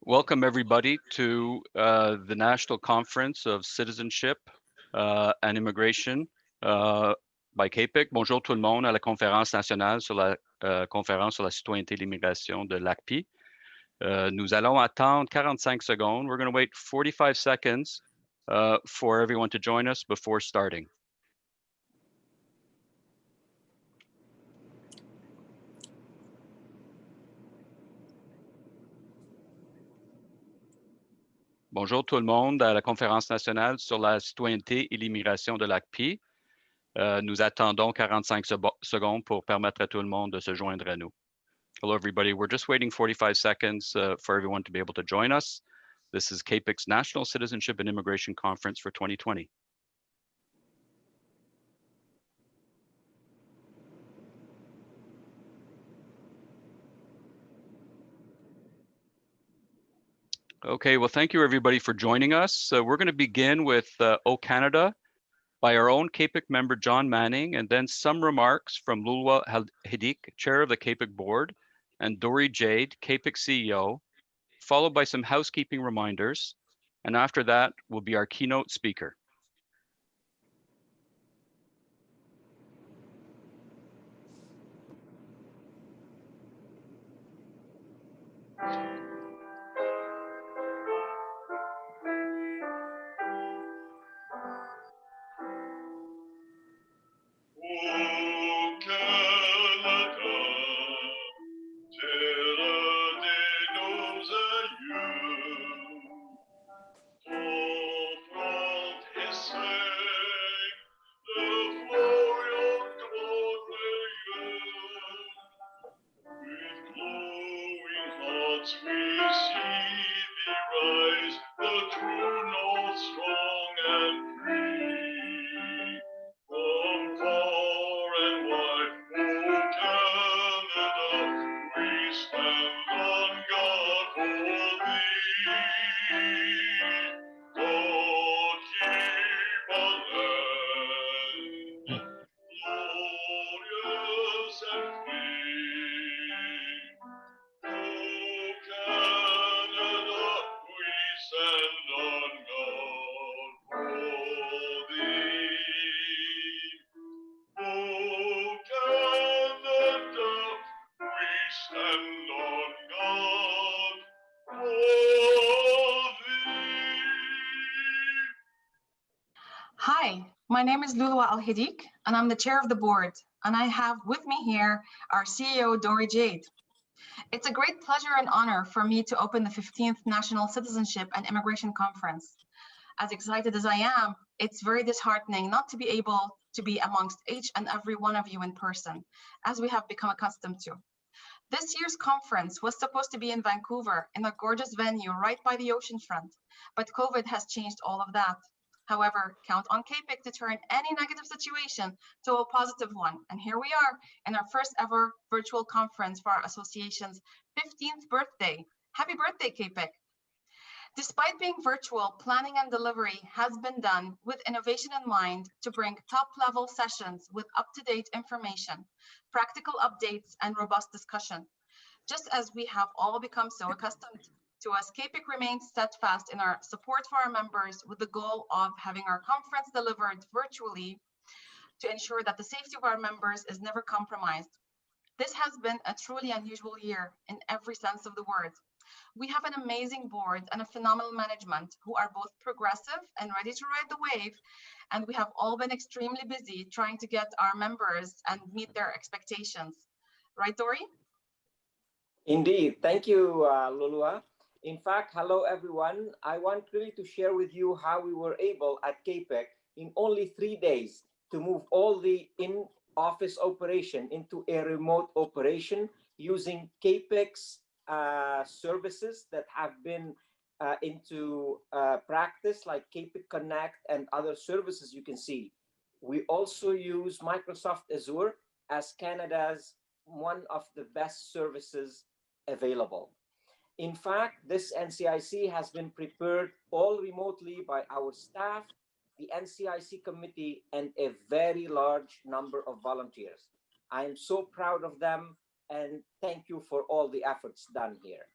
Welcome everybody to the National Conference of Citizenship and Immigration by CAPIC. Bonjour tout le monde à la conférence nationale sur la conférence sur la citoyenneté et l'immigration de l'ACPI. Nous allons attendre 45 secondes. We're going to wait 45 seconds for everyone to join us before starting. Bonjour tout le monde à la conférence nationale sur la citoyenneté et l'immigration de l'ACPI. Nous attendons 45 secondes pour permettre à tout le monde de se joindre à nous. Hello, everybody. We're just waiting 45 seconds for everyone to be able to join us. This is CAPIC's National Citizenship and Immigration Conference for 2020. Okay, well, thank you everybody for joining us. We're going to begin with O Canada by our own CAPIC member, John Manning, and then some remarks from Lulwa Hidik, chair of the CAPIC board, and Dori Jade, CAPIC CEO, followed by some housekeeping reminders. And after that will be our keynote speaker. Hi, my name is Lulwa Al-Hidik, and I'm the chair of the board, and I have with me here our CEO, Dori Jade. It's a great pleasure and honor for me to open the 15th National Citizenship and Immigration Conference. As excited as I am, it's very disheartening not to be able to be amongst each and every one of you in person, as we have become accustomed to. This year's conference was supposed to be in Vancouver in a gorgeous venue right by the ocean front, but COVID has changed all of that. However, count on CAPIC to turn any negative situation to a positive one. And here we are in our first ever virtual conference for our association's 15th birthday. Happy birthday, CAPIC. Despite being virtual, planning and delivery has been done with innovation in mind to bring top-level sessions with up-to-date information, practical updates, and robust discussion. Just as we have all become so accustomed to us, CAPIC remains steadfast in our support for our members with the goal of having our conference delivered virtually to ensure that the safety of our members is never compromised. This has been a truly unusual year in every sense of the word. We have an amazing board and a phenomenal management who are both progressive and ready to ride the wave, and we have all been extremely busy trying to get our members and meet their expectations. Right, Dori? Indeed. Thank you, Lulua. In fact, hello, everyone. I want really to share with you how we were able at CAPIC in only 3 days to move all the in-office operation into a remote operation using CAPIC's services that have been into practice, like CAPIC Connect and other services you can see. We also use Microsoft Azure as Canada's one of the best services available. In fact, this NCIC has been prepared all remotely by our staff, the NCIC committee, and a very large number of volunteers. I am so proud of them, and thank you for all the efforts done here.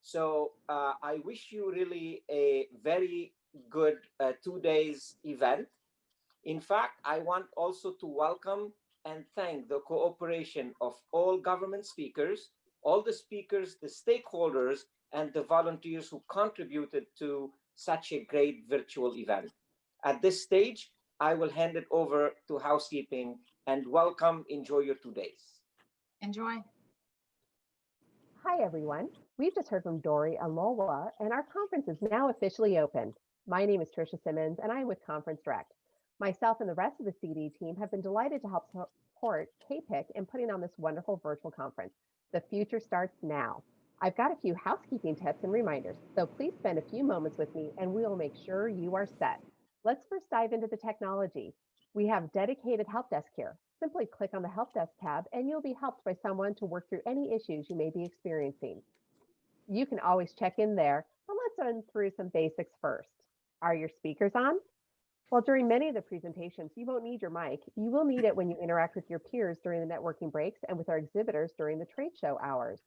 So I wish you really a very good 2 days event. In fact, I want also to welcome and thank the cooperation of all government speakers, all the speakers, the stakeholders, and the volunteers who contributed to such a great virtual event. At this stage, I will hand it over to housekeeping, and welcome, enjoy your 2 days. Enjoy. Hi, everyone. We've just heard from Dory Alowa, and our conference is now officially open. My name is Tricia Simmons, and I'm with Conference Direct. Myself and the rest of the CD team have been delighted to help support KPIC in putting on this wonderful virtual conference. The future starts now. I've got a few housekeeping tips and reminders, so please spend a few moments with me and we will make sure you are set. Let's first dive into the technology. We have dedicated help desk here. Simply click on the Help Desk tab and you'll be helped by someone to work through any issues you may be experiencing. You can always check in there, but let's run through some basics first. Are your speakers on? Well, during many of the presentations, you won't need your mic. You will need it when you interact with your peers during the networking breaks and with our exhibitors during the trade show hours.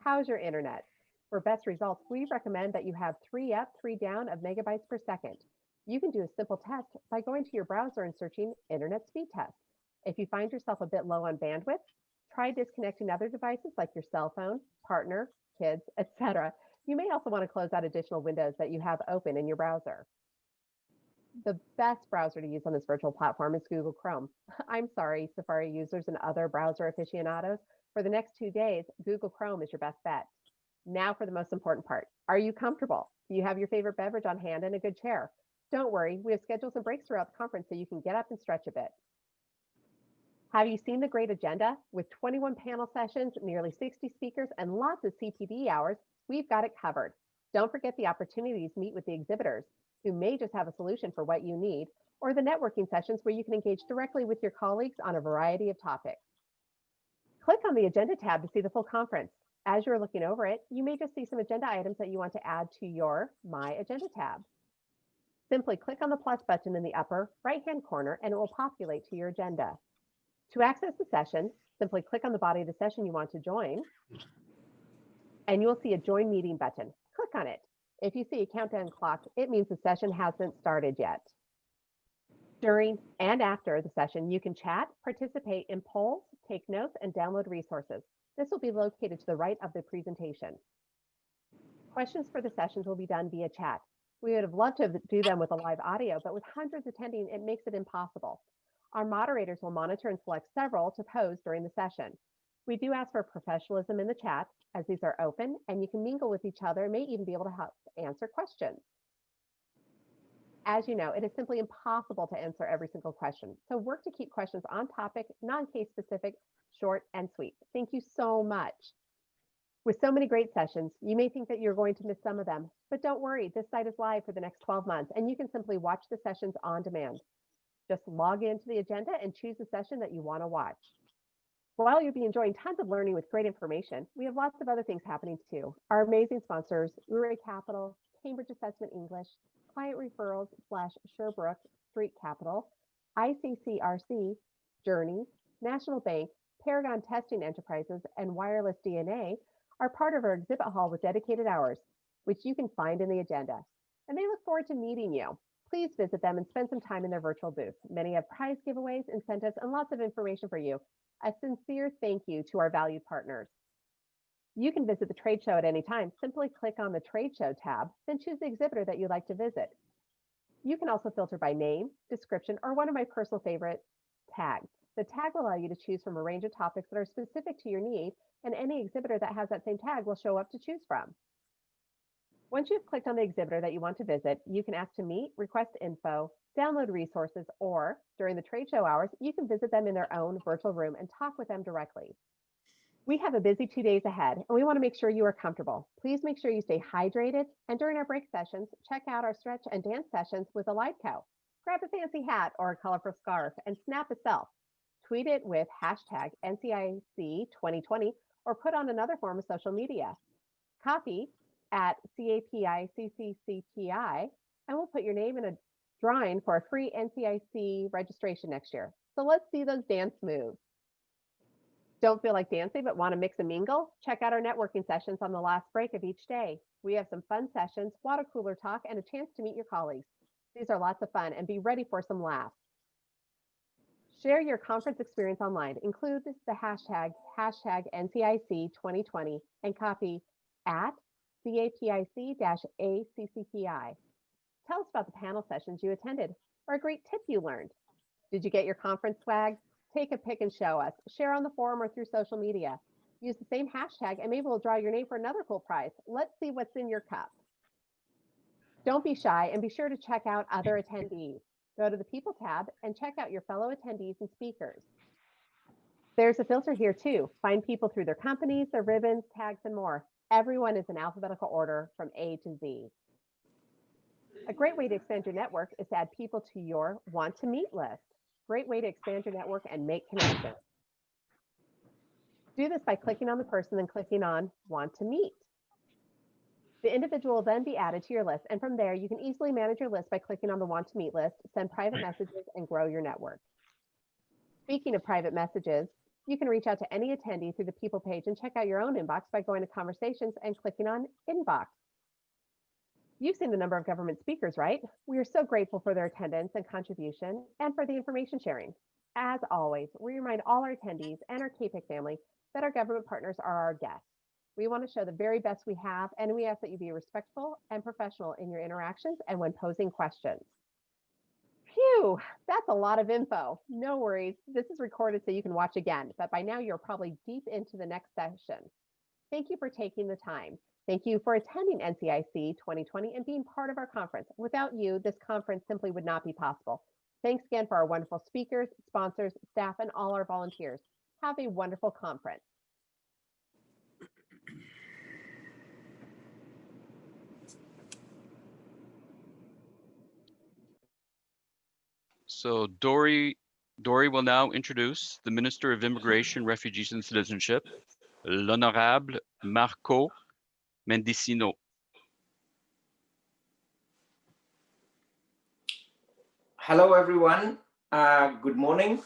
How's your internet? For best results, we recommend that you have 3 up, 3 down of megabytes per second. You can do a simple test by going to your browser and searching Internet Speed Test. If you find yourself a bit low on bandwidth, try disconnecting other devices like your cell phone, partner, kids, etc. You may also want to close out additional windows that you have open in your browser. The best browser to use on this virtual platform is Google Chrome. I'm sorry, Safari users and other browser aficionados. For the next 2 days, Google Chrome is your best bet. Now for the most important part. Are you comfortable? Do you have your favorite beverage on hand and a good chair? Don't worry, we have scheduled some breaks throughout the conference so you can get up and stretch a bit. Have you seen the great agenda? With 21 panel sessions, nearly 60 speakers, and lots of CPD hours, we've got it covered. Don't forget the opportunities to meet with the exhibitors, who may just have a solution for what you need, or the networking sessions where you can engage directly with your colleagues on a variety of topics. Click on the Agenda tab to see the full conference. As you're looking over it, you may just see some agenda items that you want to add to your My Agenda tab. Simply click on the plus button in the upper right-hand corner and it will populate to your agenda. To access the session, simply click on the body of the session you want to join, and you will see a Join Meeting button. Click on it. If you see a countdown clock, it means the session hasn't started yet. During and after the session, you can chat, participate in polls, take notes, and download resources. This will be located to the right of the presentation. Questions for the sessions will be done via chat. We would have loved to do them with a live audio, but with hundreds attending, it makes it impossible. Our moderators will monitor and select several to pose during the session. We do ask for professionalism in the chat, as these are open and you can mingle with each other and may even be able to help answer questions. As you know, it is simply impossible to answer every single question. So work to keep questions on topic, non-case specific, short and sweet. Thank you so much. With so many great sessions, you may think that you're going to miss some of them, but don't worry, this site is live for the next 12 months and you can simply watch the sessions on demand. Just log into the agenda and choose the session that you want to watch. While you'll be enjoying tons of learning with great information, we have lots of other things happening too. Our amazing sponsors, Ure Capital, Cambridge Assessment English, Client Referrals / Sherbrooke Street Capital, ICCRC, Journey, National Bank, Paragon Testing Enterprises, and Wireless DNA are part of our exhibit hall with dedicated hours, which you can find in the agenda. And they look forward to meeting you. Please visit them and spend some time in their virtual booth. Many have prize giveaways, incentives, and lots of information for you. A sincere thank you to our valued partners. You can visit the trade show at any time. Simply click on the Trade Show tab, then choose the exhibitor that you'd like to visit. You can also filter by name, description, or one of my personal favorite, tags. The tag will allow you to choose from a range of topics that are specific to your need, and any exhibitor that has that same tag will show up to choose from. Once you've clicked on the exhibitor that you want to visit, you can ask to meet, request info, download resources, or during the trade show hours, you can visit them in their own virtual room and talk with them directly. We have a busy 2 days ahead, and we want to make sure you are comfortable. Please make sure you stay hydrated, and during our break sessions, check out our stretch and dance sessions with a live cow. Grab a fancy hat or a colorful scarf and snap a selfie. Tweet it with hashtag NCIC 2020 or put on another form of social media. Copy at CAPICCCTI, and we'll put your name in a drawing for a free NCIC registration next year. So let's see those dance moves. Don't feel like dancing but want to mix and mingle? Check out our networking sessions on the last break of each day. We have some fun sessions, water cooler talk, and a chance to meet your colleagues. These are lots of fun, and be ready for some laughs. Share your conference experience online. Include the hashtag NCIC 2020 and copy at CAPIC-ACCPI. Tell us about the panel sessions you attended or a great tip you learned. Did you get your conference swag? Take a pic and show us. Share on the forum or through social media. Use the same hashtag and maybe we'll draw your name for another cool prize. Let's see what's in your cup. Don't be shy and be sure to check out other attendees. Go to the People tab and check out your fellow attendees and speakers. There's a filter here too. Find people through their companies, their ribbons, tags, and more. Everyone is in alphabetical order from A to Z. A great way to expand your network is to add people to your want to meet list. Great way to expand your network and make connections. Do this by clicking on the person and clicking on want to meet. The individual will then be added to your list, and from there you can easily manage your list by clicking on the want to meet list, send private messages, and grow your network. Speaking of private messages, you can reach out to any attendee through the People page and check out your own inbox by going to Conversations and clicking on Inbox. You've seen the number of government speakers, right? We are so grateful for their attendance and contribution and for the information sharing. As always, we remind all our attendees and our KPIC family that our government partners are our guests. We want to show the very best we have, and we ask that you be respectful and professional in your interactions and when posing questions. Phew, that's a lot of info. No worries, this is recorded so you can watch again, but by now you're probably deep into the next session. Thank you for taking the time. Thank you for attending NCIC 2020 and being part of our conference. Without you, this conference simply would not be possible. Thanks again for our wonderful speakers, sponsors, staff, and all our volunteers. Have a wonderful conference. So Dory will now introduce the Minister of Immigration, Refugees, and Citizenship, l'Honorable Marco Mendicino. Hello, everyone. Good morning.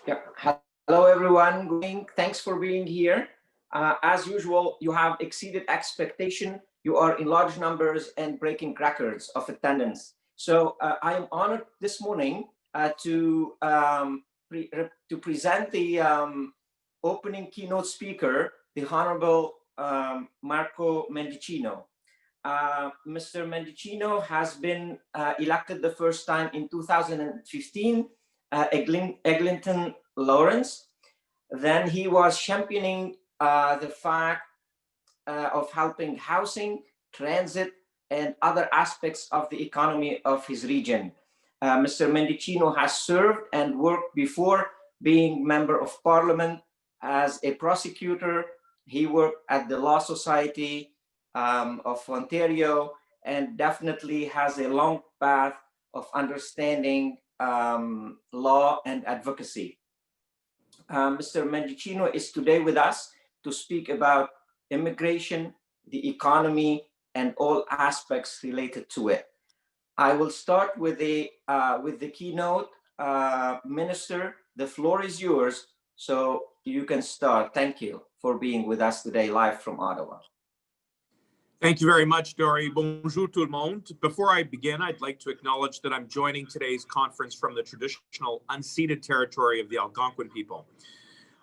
Hello, everyone. Good morning. Thanks for being here. As usual, you have exceeded expectation. You are in large numbers and breaking records of attendance. So I am honored this morning to present the opening keynote speaker, the Honorable Marco Mendicino. Mr. Mendicino has been elected the first time in 2015, Eglinton Lawrence. Then he was championing the fact of helping housing, transit, and other aspects of the economy of his region. Mr. Mendicino has served and worked before being Member of Parliament as a prosecutor. He worked at the Law Society of Ontario and definitely has a long path of understanding law and advocacy. Mr. Mendicino is today with us to speak about immigration, the economy, and all aspects related to it. I will start with the keynote. Minister, the floor is yours, so you can start. Thank you for being with us today live from Ottawa. Thank you very much, Dory. Bonjour tout le monde. Before I begin, I'd like to acknowledge that I'm joining today's conference from the traditional unceded territory of the Algonquin people.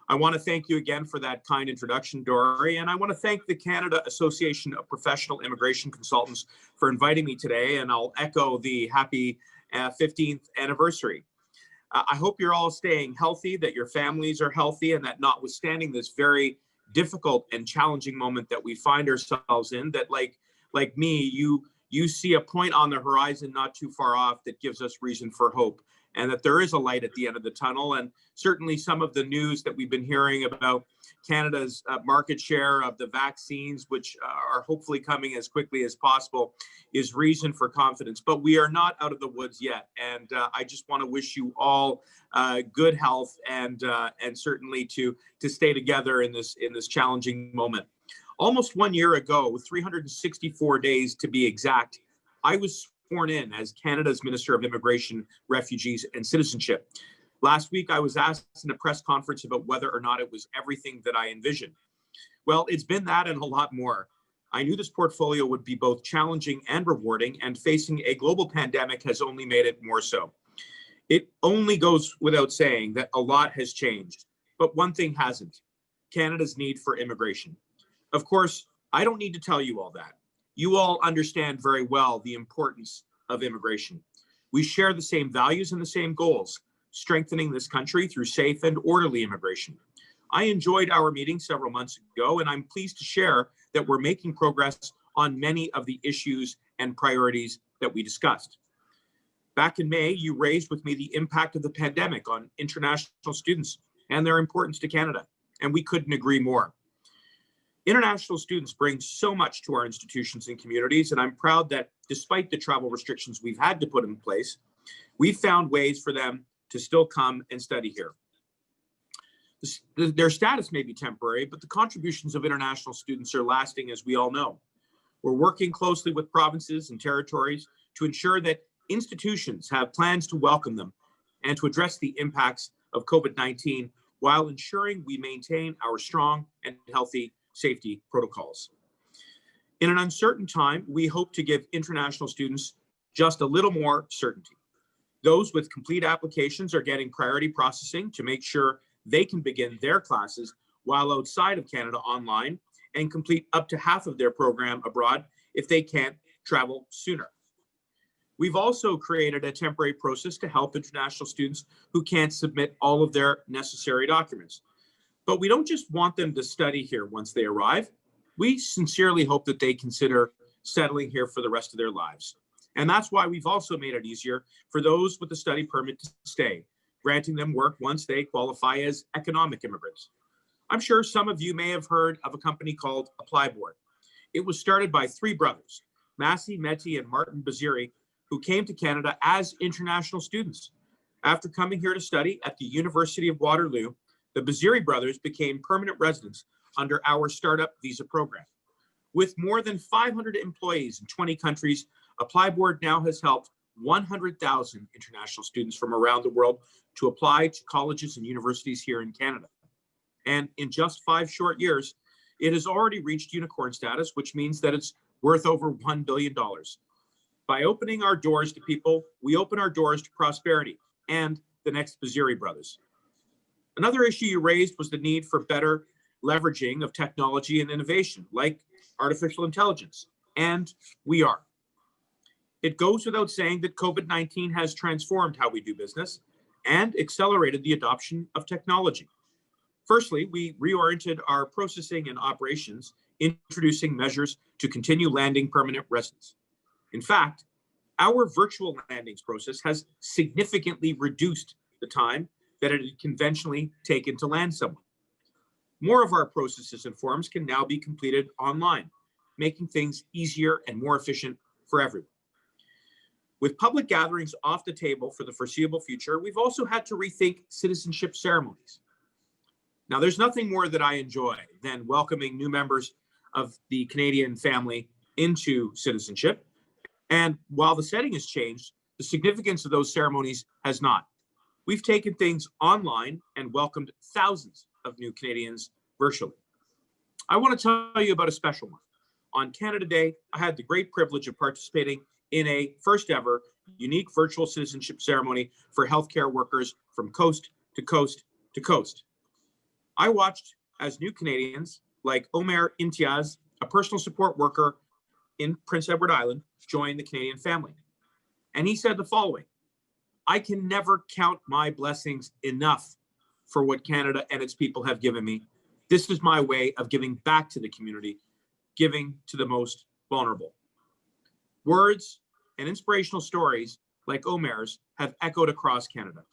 I want to thank you again for that kind introduction, Dory, and I want to thank the Canada Association of Professional Immigration Consultants for inviting me today, and I'll echo the happy 15th anniversary. I hope you're all staying healthy, that your families are healthy, and that notwithstanding this very difficult and challenging moment that we find ourselves in, that like me, you see a point on the horizon not too far off that gives us reason for hope, and that there is a light at the end of the tunnel. And certainly some of the news that we've been hearing about Canada's market share of the vaccines, which are hopefully coming as quickly as possible, is reason for confidence. But we are not out of the woods yet. And I just want to wish you all good health and certainly to stay together in this challenging moment. Almost 1 year ago, 364 days to be exact, I was sworn in as Canada's Minister of Immigration, Refugees and Citizenship. Last week, I was asked in a press conference about whether or not it was everything that I envisioned. Well, it's been that and a lot more. I knew this portfolio would be both challenging and rewarding, and facing a global pandemic has only made it more so. It only goes without saying that a lot has changed, but one thing hasn't: Canada's need for immigration. Of course, I don't need to tell you all that. You all understand very well the importance of immigration. We share the same values and the same goals: strengthening this country through safe and orderly immigration. I enjoyed our meeting several months ago, and I'm pleased to share that we're making progress on many of the issues and priorities that we discussed. Back in May, you raised with me the impact of the pandemic on international students and their importance to Canada, and we couldn't agree more. International students bring so much to our institutions and communities, and I'm proud that despite the travel restrictions we've had to put in place, we've found ways for them to still come and study here. Their status may be temporary, but the contributions of international students are lasting, as we all know. We're working closely with provinces and territories to ensure that institutions have plans to welcome them and to address the impacts of COVID-19 while ensuring we maintain our strong and healthy safety protocols. In an uncertain time, we hope to give international students just a little more certainty. Those with complete applications are getting priority processing to make sure they can begin their classes while outside of Canada online and complete up to half of their program abroad if they can't travel sooner. We've also created a temporary process to help international students who can't submit all of their necessary documents. But we don't just want them to study here once they arrive. We sincerely hope that they consider settling here for the rest of their lives. And that's why we've also made it easier for those with a study permit to stay, granting them work once they qualify as economic immigrants. I'm sure some of you may have heard of a company called ApplyBoard. It was started by three brothers, Massey, Meti, and Martin Baziri, who came to Canada as international students. After coming here to study at the University of Waterloo, the Baziri brothers became permanent residents under our startup visa program. With more than 500 employees in 20 countries, ApplyBoard now has helped 100,000 international students from around the world to apply to colleges and universities here in Canada. And in just 5 short years, it has already reached unicorn status, which means that it's worth over $1 billion. By opening our doors to people, we open our doors to prosperity and the next Baziri brothers. Another issue you raised was the need for better leveraging of technology and innovation, like artificial intelligence, and we are. It goes without saying that COVID-19 has transformed how we do business and accelerated the adoption of technology. Firstly, we reoriented our processing and operations, introducing measures to continue landing permanent residents. In fact, our virtual landings process has significantly reduced the time that it had conventionally taken to land someone. More of our processes and forms can now be completed online, making things easier and more efficient for everyone. With public gatherings off the table for the foreseeable future, we've also had to rethink citizenship ceremonies. Now, there's nothing more that I enjoy than welcoming new members of the Canadian family into citizenship. And while the setting has changed, the significance of those ceremonies has not. We've taken things online and welcomed thousands of new Canadians virtually. I want to tell you about a special one. On Canada Day, I had the great privilege of participating in a first ever unique virtual citizenship ceremony for healthcare workers from coast to coast to coast. I watched as new Canadians like Omer Imtiaz, a personal support worker in Prince Edward Island, joined the Canadian family. And he said the following: I can never count my blessings enough for what Canada and its people have given me. This is my way of giving back to the community, giving to the most vulnerable. Words and inspirational stories like Omer's have echoed across Canada,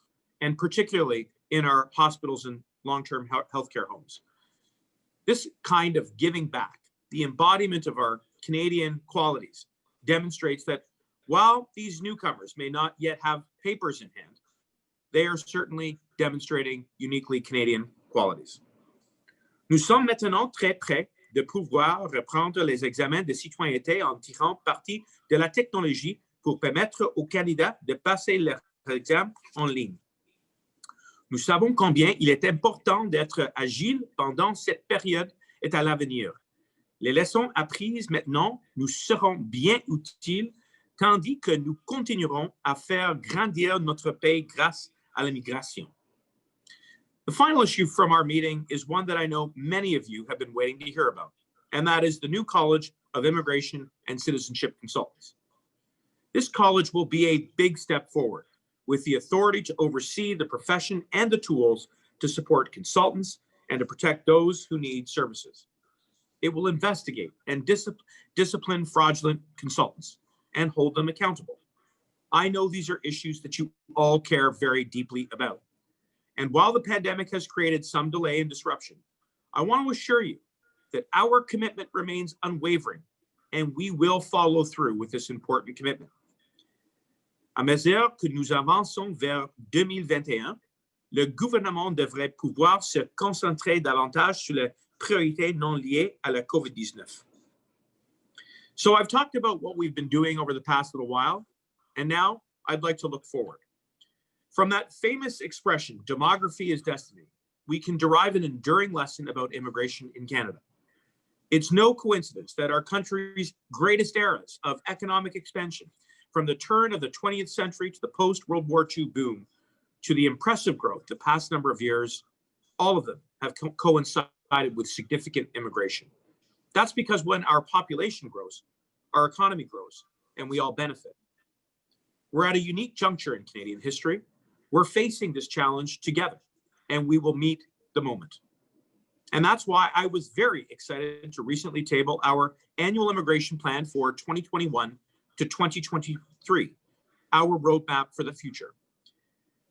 and particularly in our hospitals and long-term healthcare homes. This kind of giving back, the embodiment of our Canadian qualities, demonstrates that while these newcomers may not yet have papers in hand, they are certainly demonstrating uniquely Canadian qualities. Nous sommes maintenant très près de pouvoir reprendre les examens de citoyenneté en tirant parti de la technologie pour permettre aux candidats de passer leur examen en ligne. Nous savons combien il est important d'être agile pendant cette période et à l'avenir. Les leçons apprises maintenant nous seront bien utiles, tandis que nous continuerons à faire grandir notre pays grâce à l'immigration. The final issue from our meeting is one that I know many of you have been waiting to hear about, and that is the new College of Immigration and Citizenship Consultants. This college will be a big step forward, with the authority to oversee the profession and the tools to support consultants and to protect those who need services. It will investigate and discipline fraudulent consultants and hold them accountable. I know these are issues that you all care very deeply about. And while the pandemic has created some delay and disruption, I want to assure you that our commitment remains unwavering, and we will follow through with this important commitment. À mesure que nous avançons vers 2021, le gouvernement devrait pouvoir se concentrer davantage sur les priorités non liées à la COVID-19. So I've talked about what we've been doing over the past little while, and now I'd like to look forward. From that famous expression, demography is destiny, we can derive an enduring lesson about immigration in Canada. It's no coincidence that our country's greatest eras of economic expansion, from the turn of the 20th century to the post-World War II boom, to the impressive growth the past number of years, all of them have coincided with significant immigration. That's because when our population grows, our economy grows, and we all benefit. We're at a unique juncture in Canadian history. We're facing this challenge together, and we will meet the moment. And that's why I was very excited to recently table our annual immigration plan for 2021 to 2023, our roadmap for the future.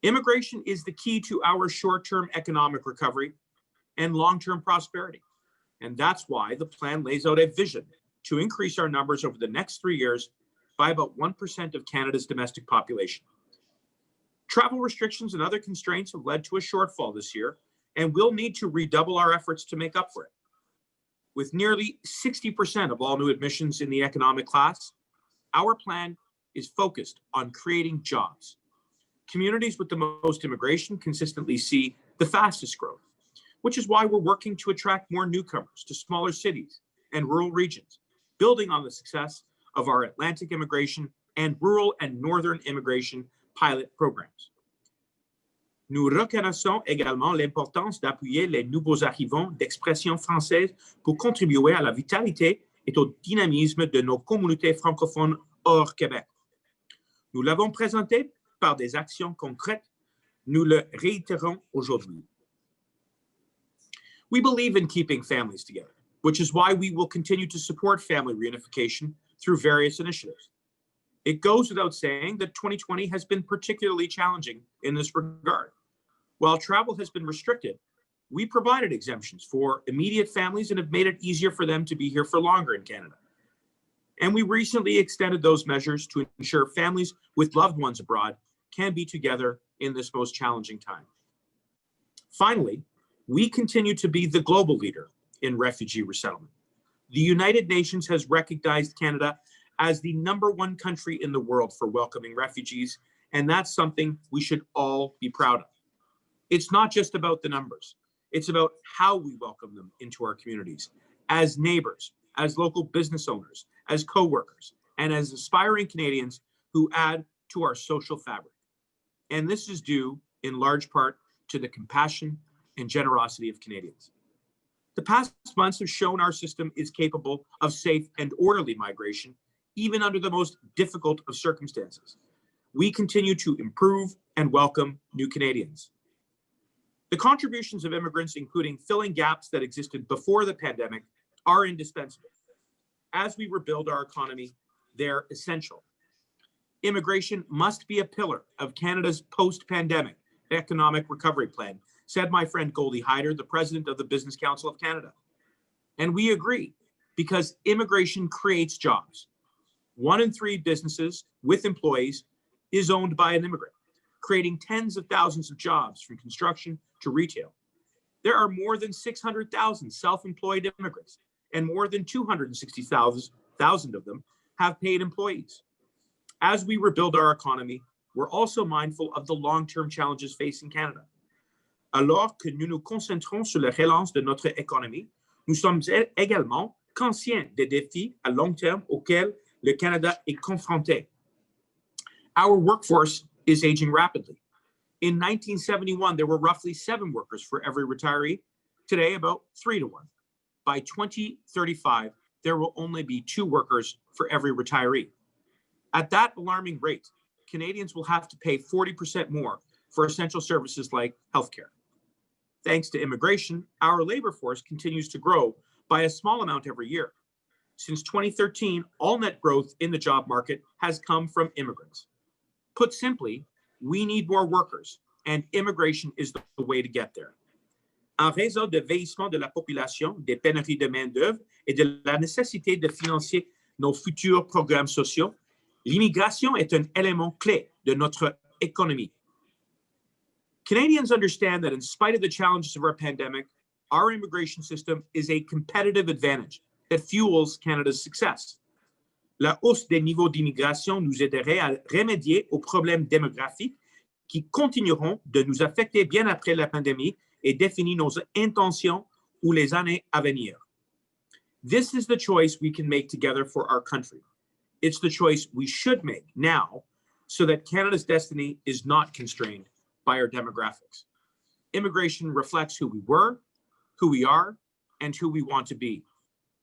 Immigration is the key to our short-term economic recovery and long-term prosperity. And that's why the plan lays out a vision to increase our numbers over the next 3 years by about 1% of Canada's domestic population. Travel restrictions and other constraints have led to a shortfall this year, and we'll need to redouble our efforts to make up for it. With nearly 60% of all new admissions in the economic class, our plan is focused on creating jobs. Communities with the most immigration consistently see the fastest growth, which is why we're working to attract more newcomers to smaller cities and rural regions, building on the success of our Atlantic immigration and rural and northern immigration pilot programs. Nous reconnaissons également l'importance d'appuyer les nouveaux arrivants d'expression française pour contribuer à la vitalité et au dynamisme de nos communautés francophones hors Québec. Nous l'avons présenté par des actions concrètes. Nous le réitérons aujourd'hui. We believe in keeping families together, which is why we will continue to support family reunification through various initiatives. It goes without saying that 2020 has been particularly challenging in this regard. While travel has been restricted, we provided exemptions for immediate families and have made it easier for them to be here for longer in Canada. And we recently extended those measures to ensure families with loved ones abroad can be together in this most challenging time. Finally, we continue to be the global leader in refugee resettlement. The United Nations has recognized Canada as the #1 country in the world for welcoming refugees, and that's something we should all be proud of. It's not just about the numbers. It's about how we welcome them into our communities, as neighbors, as local business owners, as co-workers, and as aspiring Canadians who add to our social fabric. And this is due, in large part, to the compassion and generosity of Canadians. The past months have shown our system is capable of safe and orderly migration, even under the most difficult of circumstances. We continue to improve and welcome new Canadians. The contributions of immigrants, including filling gaps that existed before the pandemic, are indispensable. As we rebuild our economy, they're essential. Immigration must be a pillar of Canada's post-pandemic economic recovery plan, said my friend Goldie Hyder, the president of the Business Council of Canada. And we agree, because immigration creates jobs. 1 in 3 businesses with employees is owned by an immigrant, creating tens of thousands of jobs from construction to retail. There are more than 600,000 self-employed immigrants, and more than 260,000 of them have paid employees. As we rebuild our economy, we're also mindful of the long-term challenges facing Canada. Alors que nous nous concentrons sur la relance de notre économie, nous sommes également conscients des défis à long terme auxquels le Canada est confronté. Our workforce is aging rapidly. In 1971, there were roughly 7 workers for every retiree. Today, about 3 to 1. By 2035, there will only be 2 workers for every retiree. At that alarming rate, Canadians will have to pay 40% more for essential services like healthcare. Thanks to immigration, our labor force continues to grow by a small amount every year. Since 2013, all net growth in the job market has come from immigrants. Put simply, we need more workers, and immigration is the way to get there. En raison du vieillissement de la population, des pénuries de main-d'œuvre et de la nécessité de financer nos futurs programmes sociaux, l'immigration est un élément clé de notre économie. Canadians understand that in spite of the challenges of our pandemic, our immigration system is a competitive advantage that fuels Canada's success. La hausse des niveaux d'immigration nous aiderait à remédier aux problèmes démographiques qui continueront de nous affecter bien après la pandémie et définir nos intentions pour les années à venir. This is the choice we can make together for our country. It's the choice we should make now so that Canada's destiny is not constrained by our demographics. Immigration reflects who we were, who we are, and who we want to be.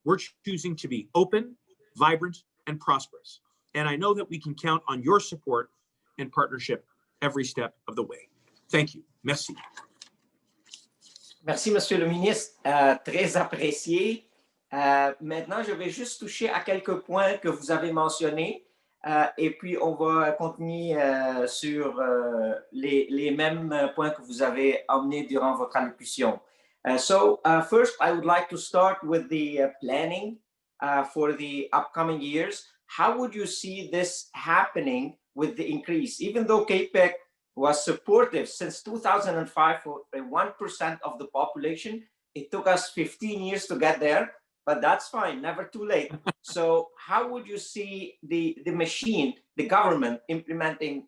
We're choosing to be open, vibrant, and prosperous. And I know that we can count on your support and partnership every step of the way. Thank you. Merci. Merci, Monsieur le ministre. Très apprécié. Maintenant, je vais juste toucher à quelques points que vous avez mentionnés et puis on va continuer sur les mêmes points que vous avez amenés durant votre allocution. So first, I would like to start with the planning for the upcoming years. How would you see this happening with the increase? Even though CAPEC was supportive since 2005 for 1% of the population, it took us 15 years to get there, but that's fine, never too late. So how would you see the machine, the government implementing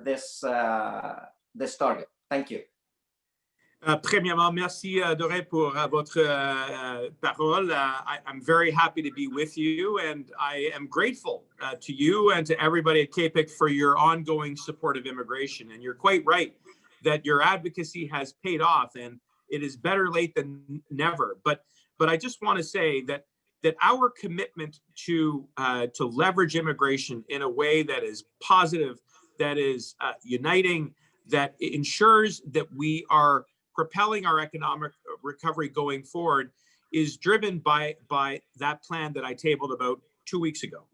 this target? Thank you. Premièrement, merci Doré pour votre parole. I'm very happy to be with you, and I am grateful to you and to everybody at CAPEC for your ongoing support of immigration. And you're quite right that your advocacy has paid off, and it is better late than never. But I just want to say that our commitment to leverage immigration in a way that is positive, that is uniting, that ensures that we are propelling our economic recovery going forward is driven by that plan that I tabled about 2 weeks ago.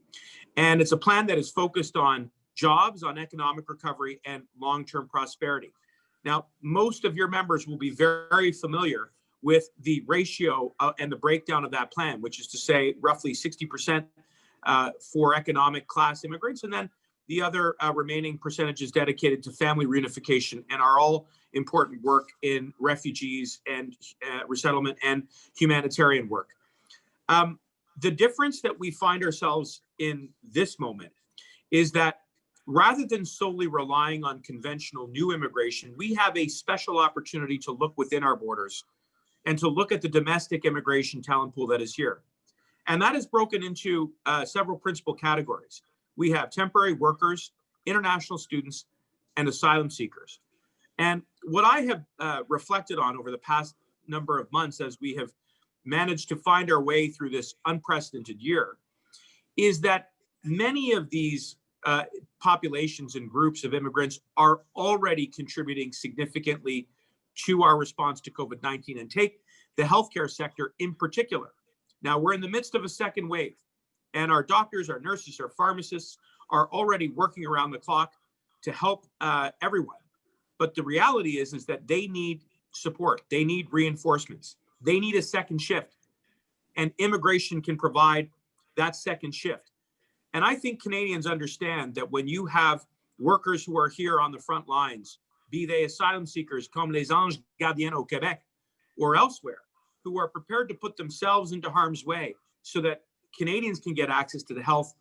And it's a plan that is focused on jobs, on economic recovery, and long-term prosperity. Now, most of your members will be very familiar with the ratio and the breakdown of that plan, which is to say roughly 60% for economic class immigrants, and then the other remaining percentages dedicated to family reunification and our all important work in refugees and resettlement and humanitarian work. The difference that we find ourselves in this moment is that rather than solely relying on conventional new immigration, we have a special opportunity to look within our borders and to look at the domestic immigration talent pool that is here. And that is broken into several principal categories. We have temporary workers, international students, and asylum seekers. And what I have reflected on over the past number of months as we have managed to find our way through this unprecedented year is that many of these populations and groups of immigrants are already contributing significantly to our response to COVID-19, and take the healthcare sector in particular. Now, we're in the midst of a second wave, and our doctors, our nurses, our pharmacists are already working around the clock to help everyone. But the reality is that they need support. They need reinforcements. They need a second shift. And immigration can provide that second shift. And I think Canadians understand that when you have workers who are here on the front lines, be they asylum seekers, comme les anges gardiens au Québec, or elsewhere, who are prepared to put themselves into harm's way so that Canadians can get access to the health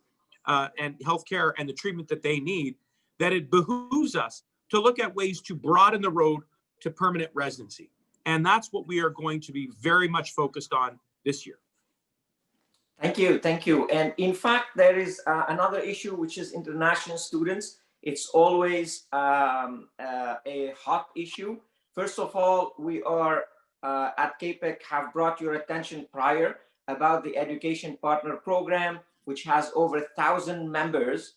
and healthcare and the treatment that they need, that it behooves us to look at ways to broaden the road to permanent residency. And that's what we are going to be very much focused on this year. Thank you, thank you. And in fact, there is another issue, which is international students. It's always a hot issue. First of all, we are at CAPEC have brought your attention prior about the Education Partner Program, which has over 1,000 members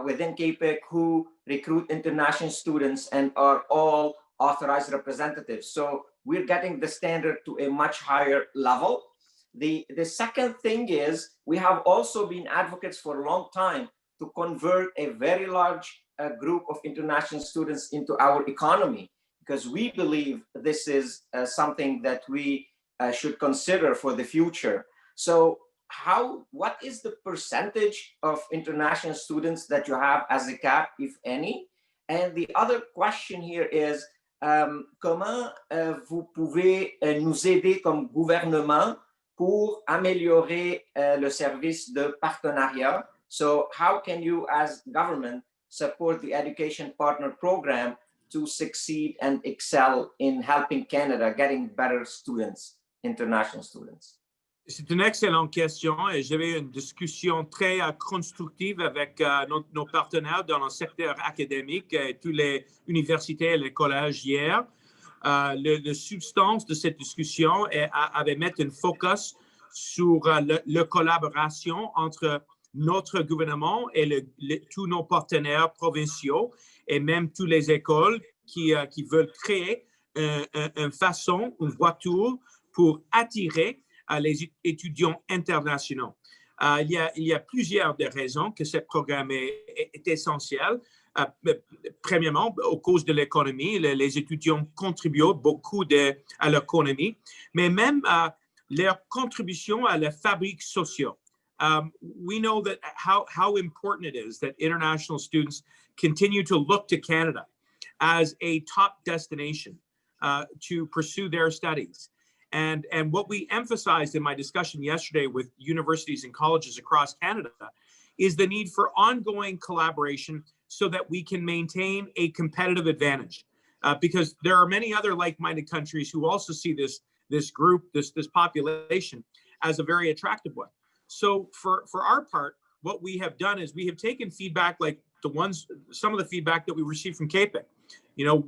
within CAPEC who recruit international students and are all authorized representatives. So we're getting the standard to a much higher level. The second thing is we have also been advocates for a long time to convert a very large group of international students into our economy, because we believe this is something that we should consider for the future. So what is the percentage of international students that you have as a CAP, if any? And the other question here is, comment vous pouvez nous aider comme gouvernement pour améliorer le service de partenariat? So how can you as government support the Education Partner Program to succeed and excel in helping Canada getting better students, international students? C'est une excellente question et j'avais une discussion très constructive avec nos partenaires dans le secteur académique et toutes les universités et les collèges hier. La substance de cette discussion avait mis un focus sur la collaboration entre notre gouvernement et tous nos partenaires provinciaux et même toutes les écoles qui veulent créer une façon, une voiture pour attirer les étudiants internationaux. Il y a plusieurs des raisons que ce programme est essentiel. Premièrement, à cause de l'économie, les étudiants contribuent beaucoup à l'économie, mais même leur contribution à la fabrique sociale. We know that how important it is that international students continue to look to Canada as a top destination to pursue their studies. And what we emphasized in my discussion yesterday with universities and colleges across Canada is the need for ongoing collaboration so that we can maintain a competitive advantage. Because there are many other like-minded countries who also see this group, this population as a very attractive one. So for our part, what we have done is we have taken feedback like some of the feedback that we received from CAPEC,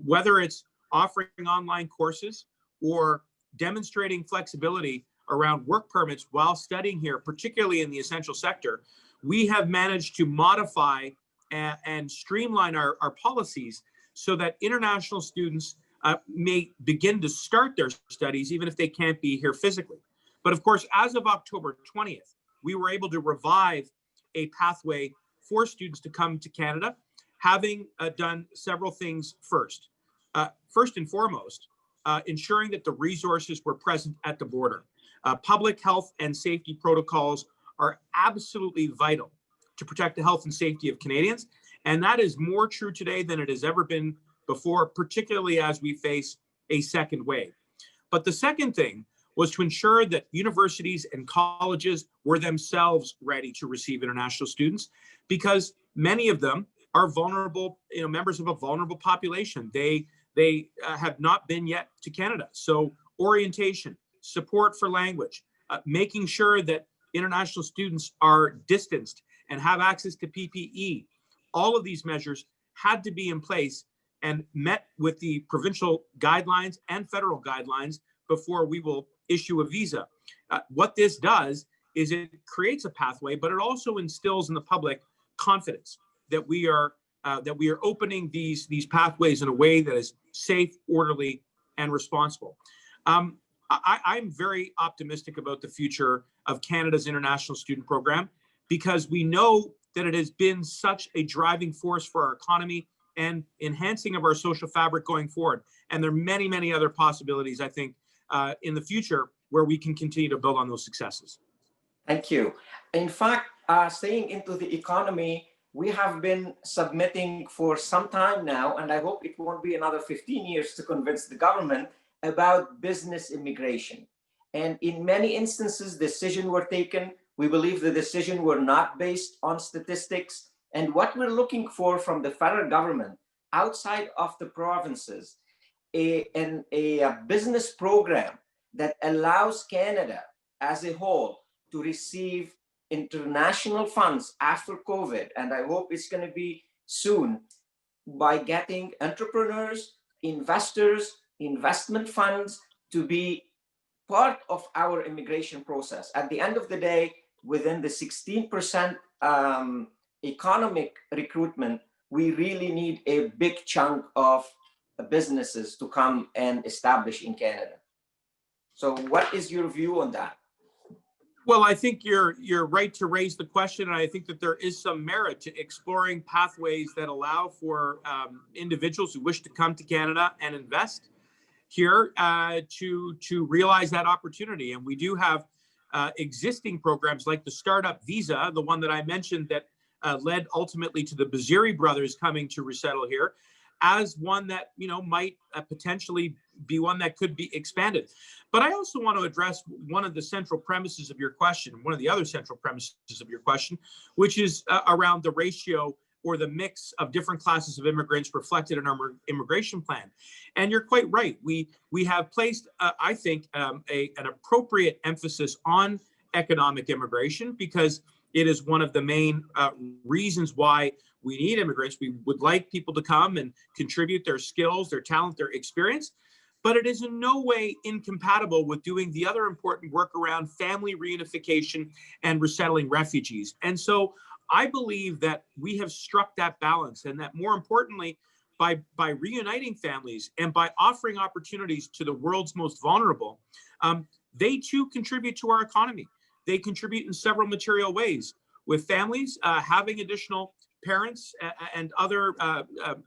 whether it's offering online courses or demonstrating flexibility around work permits while studying here, particularly in the essential sector. We have managed to modify and streamline our policies so that international students may begin to start their studies even if they can't be here physically. But of course, as of October 20th, we were able to revive a pathway for students to come to Canada, having done several things first. First and foremost, ensuring that the resources were present at the border. Public health and safety protocols are absolutely vital to protect the health and safety of Canadians. And that is more true today than it has ever been before, particularly as we face a second wave. But the second thing was to ensure that universities and colleges were themselves ready to receive international students, because many of them are vulnerable, members of a vulnerable population. They have not been yet to Canada. So orientation, support for language, making sure that international students are distanced and have access to PPE. All of these measures had to be in place and met with the provincial guidelines and federal guidelines before we will issue a visa. What this does is it creates a pathway, but it also instills in the public confidence that we are opening these pathways in a way that is safe, orderly, and responsible. I'm very optimistic about the future of Canada's international student program, because we know that it has been such a driving force for our economy and enhancing of our social fabric going forward. And there are many, many other possibilities, I think, in the future where we can continue to build on those successes. Thank you. In fact, staying into the economy, we have been submitting for some time now, and I hope it won't be another 15 years to convince the government about business immigration. And in many instances, decisions were taken We believe the decision were not based on statistics, and what we're looking for from the federal government outside of the provinces, a business program that allows Canada as a whole to receive international funds after COVID, and I hope it's going to be soon, by getting entrepreneurs, investors, investment funds to be part of our immigration process. At the end of the day, within the 16% economic recruitment, we really need a big chunk of businesses to come and establish in Canada. So what is your view on that? Well, I think you're right to raise the question, and I think that there is some merit to exploring pathways that allow for individuals who wish to come to Canada and invest here to realize that opportunity. And we do have existing programs like the Startup Visa, the one that I mentioned that led ultimately to the Baziri brothers coming to resettle here, as one that might potentially be one that could be expanded. But I also want to address one of the central premises of your question, one of the other central premises of your question, which is around the ratio or the mix of different classes of immigrants reflected in our immigration plan. And you're quite right. We have placed, I think, an appropriate emphasis on economic immigration, because it is one of the main reasons why we need immigrants. We would like people to come and contribute their skills, their talent, their experience, but it is in no way incompatible with doing the other important work around family reunification and resettling refugees. And so I believe that we have struck that balance, and that more importantly, by reuniting families and by offering opportunities to the world's most vulnerable, they too contribute to our economy. They contribute in several material ways. With families having additional parents and other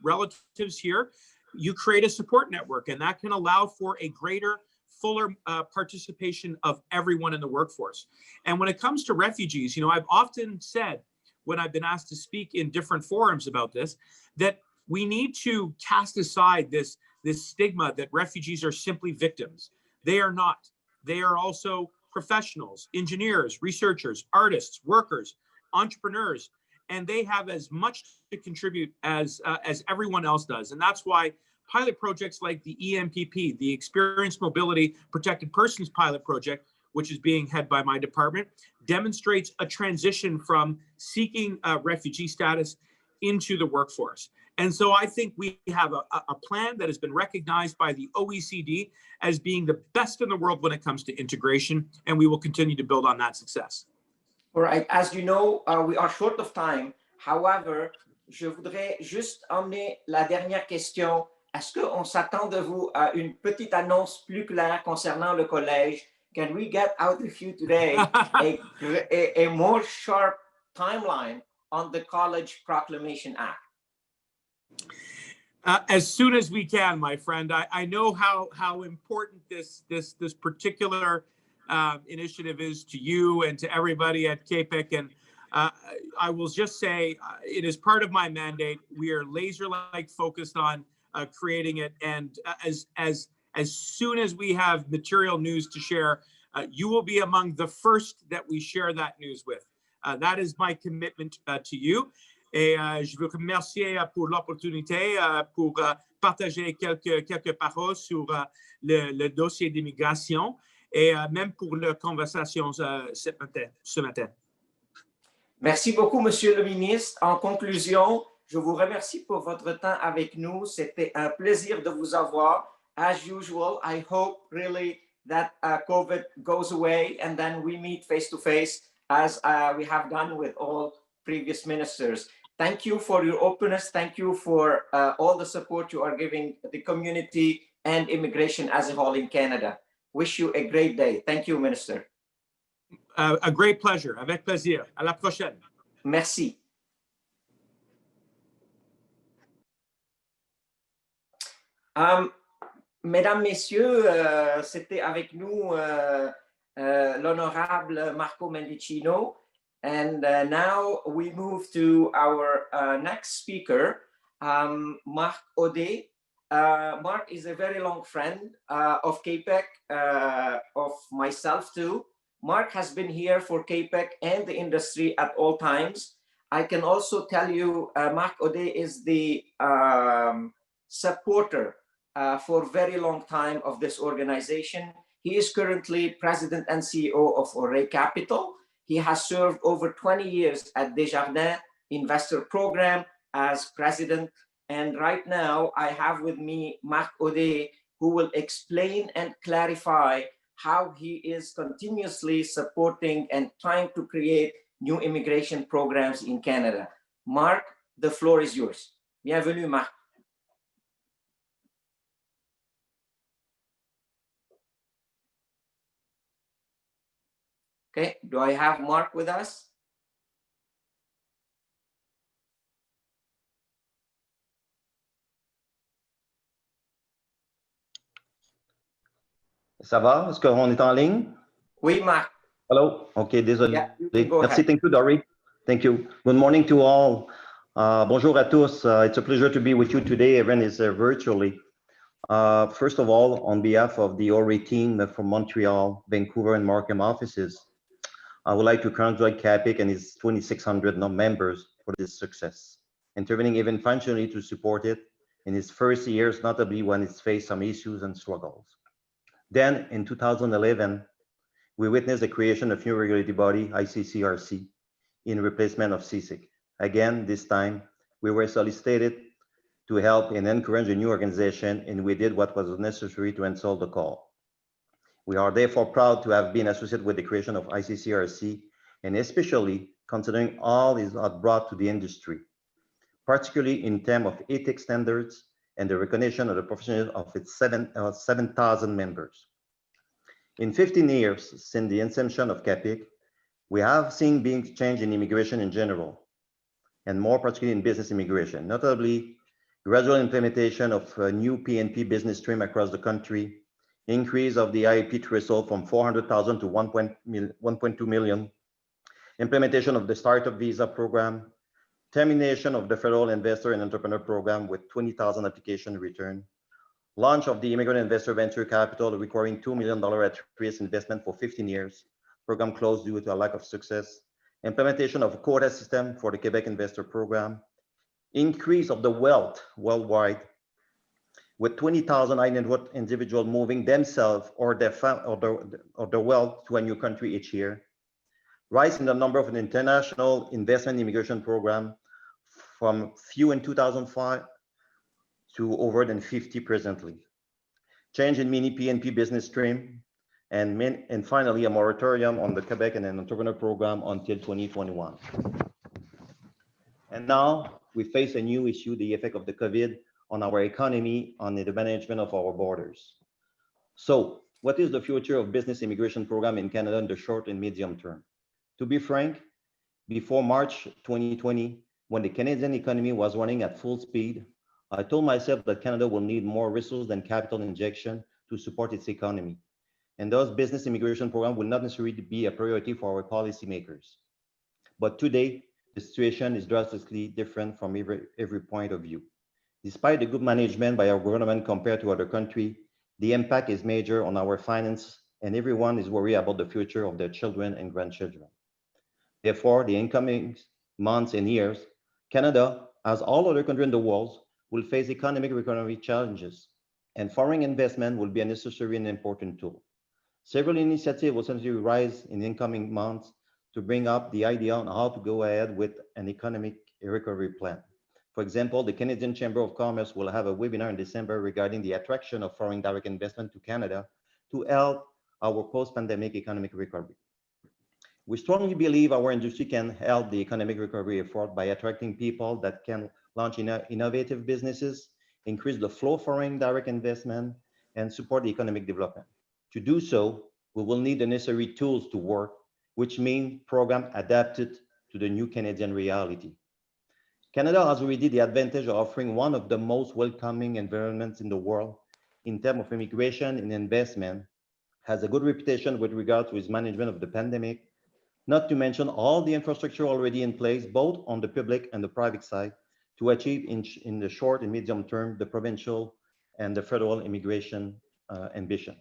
relatives here, you create a support network, and that can allow for a greater, fuller participation of everyone in the workforce. And when it comes to refugees, I've often said, when I've been asked to speak in different forums about this, that we need to cast aside this stigma that refugees are simply victims. They are not. They are also professionals, engineers, researchers, artists, workers, entrepreneurs, and they have as much to contribute as everyone else does. And that's why pilot projects like the EMPP, the Experienced Mobility Protected Persons Pilot Project, which is being headed by my department, demonstrates a transition from seeking refugee status into the workforce. And so I think we have a plan that has been recognized by the OECD as being the best in the world when it comes to integration, and we will continue to build on that success. All right. As you know, we are short of time. However, je voudrais juste emmener la dernière question. Est-ce qu'on s'attend de vous à une petite annonce plus claire concernant le collège? Can we get out of you today a more sharp timeline on the College Proclamation Act? As soon as we can, my friend. I know how important this particular initiative is to you and to everybody at CAPIC, and I will just say it is part of my mandate. We are laser-like focused on creating it, and as soon as we have material news to share, you will be among the first that we share that news with. That is my commitment to you. Et je veux remercier pour l'opportunité pour partager quelques paroles sur le dossier d'immigration et même pour la conversation ce matin. Merci beaucoup, Monsieur le ministre. En conclusion, je vous remercie pour votre temps avec nous. C'était un plaisir de vous avoir. As usual, I hope really that COVID goes away and then we meet face to face as we have done with all previous ministers. Thank you for your openness. Thank you for all the support you are giving the community and immigration as a whole in Canada. Wish you a great day. Thank you, Minister. A great pleasure. Avec plaisir. À la prochaine. Merci. Mesdames, Messieurs, c'était avec nous l'honorable Marco Mendicino. And now we move to our next speaker, Marc Audet. Marc is a very long friend of CAPIC, of myself too. Mark has been here for CAPEC and the industry at all times. I can also tell you, Mark Ode is the supporter for a very long time of this organization. He is currently president and CEO of Ore Capital. He has served over 20 years at Desjardins Investor Program as president. And right now I have with me Mark Ode, who will explain and clarify how he is continuously supporting and trying to create new immigration programs in Canada. Mark, the floor is yours. Bienvenue, Mark. Okay, do I have Mark with us? Ça va? Est-ce qu'on est en ligne? Oui, Mark. Hello? Okay, désolé. Yeah, you can go Merci, ahead. thank you, Dory. Thank you. Good morning to all. Bonjour à tous. It's a pleasure to be with you today, even is virtually. First of all, on behalf of the ORE team from Montreal, Vancouver, and Markham offices, I would like to congratulate CAPIC and its 2,600 members for this success, intervening even financially to support it in its first years, notably when it's faced some issues and struggles. Then in 2011, we witnessed the creation of new regulatory body, ICCRC, in replacement of CSIC. Again, this time, we were solicited to help and encourage a new organization, and we did what was necessary to answer the call. We are therefore proud to have been associated with the creation of ICCRC, and especially considering all it has brought to the industry, particularly in terms of ethics standards and the recognition of the professionalism of its 7,000 members. In 15 years since the inception of CAPIC, we have seen big change in immigration in general, and more particularly in business immigration, notably gradual implementation of a new PNP business stream across the country, increase of the IEP threshold from 400,000 to 1.2 million, implementation of the startup visa program, termination of the federal investor and entrepreneur program with 20,000 applications returned, launch of the immigrant investor venture capital requiring $2 million at-risk investment for 15 years, program closed due to a lack of success, implementation of a quota system for the Quebec investor program, increase of the wealth worldwide with 20,000 high-net-worth individuals moving themselves or their wealth to a new country each year, rise in the number of an international investment immigration program from few in 2005 to over than 50 presently, change in mini PNP business stream, and finally a moratorium on the Quebec and an entrepreneur program until 2021. And now we face a new issue, the effect of the COVID on our economy, on the management of our borders. So what is the future of business immigration program in Canada in the short and medium term? To be frank, before March 2020, when the Canadian economy was running at full speed, I told myself that Canada will need more resources than capital injection to support its economy. And thus business immigration program will not necessarily be a priority for our policymakers. But today, the situation is drastically different from every point of view. Despite the good management by our government compared to other countries, the impact is major on our finance, and everyone is worried about the future of their children and grandchildren. Therefore, the incoming months and years, Canada, as all other countries in the world, will face economic recovery challenges, and foreign investment will be a necessary and important tool. Several initiatives will essentially rise in the incoming months to bring up the idea on how to go ahead with an economic recovery plan. For example, the Canadian Chamber of Commerce will have a webinar in December regarding the attraction of foreign direct investment to Canada to help our post-pandemic economic recovery. We strongly believe our industry can help the economic recovery effort by attracting people that can launch innovative businesses, increase the flow of foreign direct investment, and support the economic development. To do so, we will need the necessary tools to work, which means programs adapted to the new Canadian reality. Canada has already the advantage of offering one of the most welcoming environments in the world in terms of immigration and investment, has a good reputation with regard to its management of the pandemic, not to mention all the infrastructure already in place, both on the public and the private side, to achieve in the short and medium term, the provincial and the federal immigration ambition.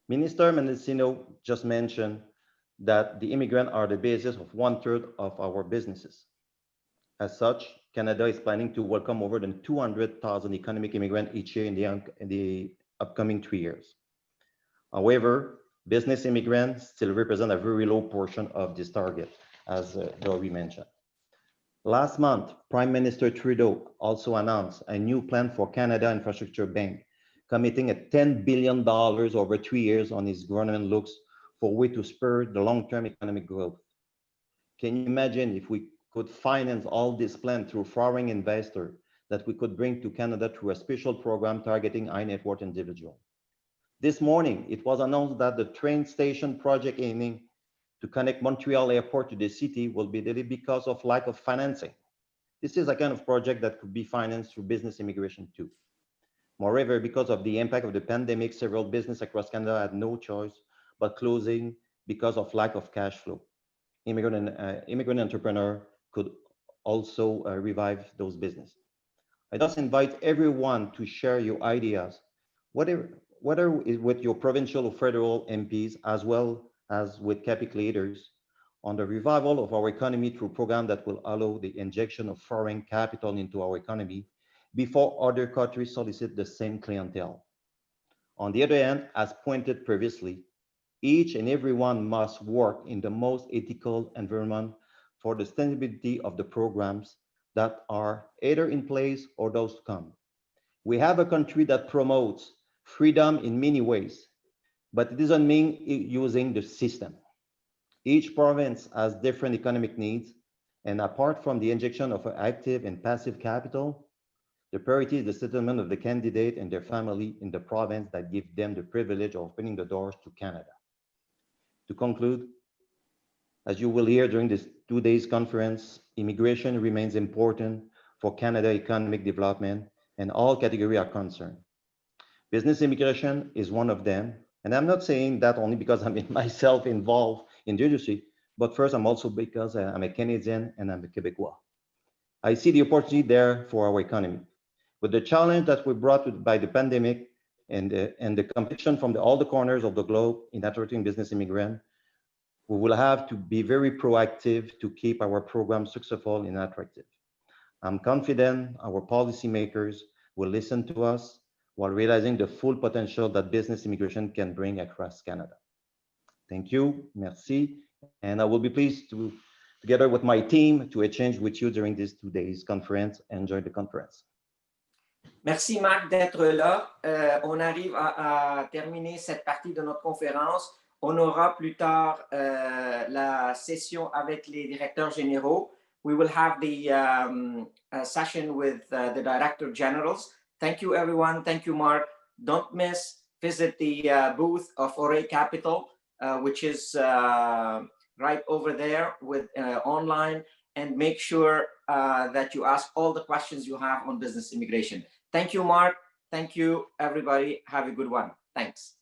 Minister Mendicino just mentioned that the immigrants are the basis of 1/3 of our businesses. As such, Canada is planning to welcome more than 200,000 economic immigrants each year in the upcoming 3 years. However, business immigrants still represent a very low portion of this target, as Dory mentioned. Last month, Prime Minister Trudeau also announced a new plan for Canada Infrastructure Bank, committing a $10 billion over 3 years on his government looks for a way to spur the long-term economic growth. Can you imagine if we could finance all this plan through foreign investors that we could bring to Canada through a special program targeting high net worth individuals? This morning, it was announced that the train station project aiming to connect Montreal Airport to the city will be delayed because of lack of financing. This is a kind of project that could be financed through business immigration too. Moreover, because of the impact of the pandemic, several businesses across Canada had no choice but closing because of lack of cash flow. Immigrant entrepreneur could also revive those businesses. I thus invite everyone to share your ideas, whether with your provincial or federal MPs, as well as with CAPIC leaders, on the revival of our economy through programs that will allow the injection of foreign capital into our economy before other countries solicit the same clientele. On the other hand, as pointed previously, each and everyone must work in the most ethical environment for the sustainability of the programs that are either in place or those to come. We have a country that promotes freedom in many ways, but it doesn't mean using the system. Each province has different economic needs, and apart from the injection of active and passive capital, the priority is the settlement of the candidate and their family in the province that give them the privilege of opening the doors to Canada. To conclude, as you will hear during this 2 days conference, immigration remains important for Canada economic development, and all categories are concerned. Business immigration is one of them, and I'm not saying that only because I'm myself involved in the industry, but first I'm also because I'm a Canadian and I'm a Quebecois. I see the opportunity there for our economy. With the challenge that we brought by the pandemic and the competition from all the corners of the globe in attracting business immigrants, we will have to be very proactive to keep our program successful and attractive. I'm confident our policymakers will listen to us while realizing the full potential that business immigration can bring across Canada. Thank you, merci, and I will be pleased to, together with my team, to exchange with you during this 2 days conference. Enjoy the conference. Merci Marc d'être là. On arrive à terminer cette partie de notre conférence. On aura plus tard la session avec les directeurs généraux. We will have the session with the Director Generals. Thank you, everyone. Thank you, Mark. Don't miss, visit the booth of Auray Capital, which is right over there with online, and make sure that you ask all the questions you have on business immigration. Thank you, Mark. Thank you, everybody. Have a good one. Thanks.